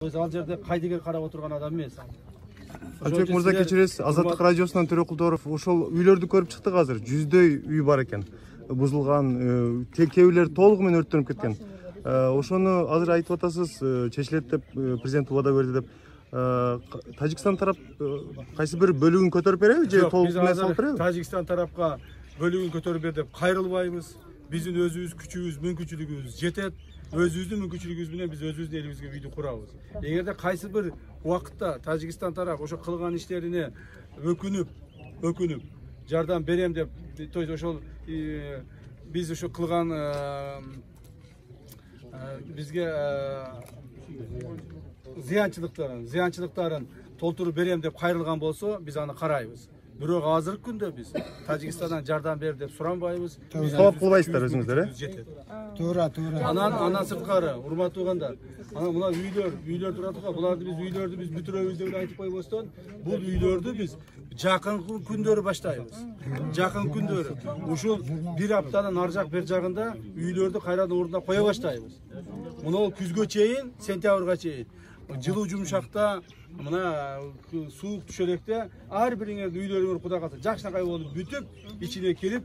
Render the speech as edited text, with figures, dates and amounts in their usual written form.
Biz ал жерде кайдыгер карап отурган адам эмес. Алчбек мырза, кечиресиз, Азаттык радиосунан Төрөкулдоров ошол үйлөрдү көрүп чыктык азыр. 100дөй үй бар экен. Бузулган, кээ бирлери толугу менен өрттөнүп кеткен. Ошону азыр айтып атасыз, чечилет деп президент убада берди деп. Тажикстан тарап кайсы бир бөлүгүн көтөрүп береби же толук эмес алып береби? Тажикстан тарапка бөлүгүн көтөрүп бер деп кайрылбайбыз. Биздин өзүбүз күчүбүз, мүмкүнчүлүгүбүз жетет. Өзүбүздүн мүмкүнчүлүгүбүз менен биз өзүбүздүн элибизге үйдү курабыз. Эгерде кайсы бир убакытта Тажикстан тарап ошо кылган иштерине өкүнүп жардам берем деп, то есть ошол биз ошо кылган бизге зыянчылыктарын толтуруп берем деп кайрылган болсо, биз аны карайбыз. Бирок азыркы күндө биз Тажикстандан жардам бер деп суранбайбыз. Талап кылбайсыздар өзүңүздөр, э? Туура. Анан сырткары, урматтуу угандар. Анан мына үйлөр турат го. Буларды биз үйлөрдү биз бүтүрөбүз деп айтып койбостон, бул үйлөрдү биз жакынкы күндөрү баштайбыз. Жакын күндөрү. Ушул бир аптанын ар жак бер жагында үйлөрдү кайрадан ордуна кое баштайбыз. Мына күзгө чейин, сентябрга чейин жылуу жумшакта, мына суук түшөрөктө ар бириңердин үйлөрүңөр Кудай кааласа жакшынакай болуп бүтүп, ичине кирип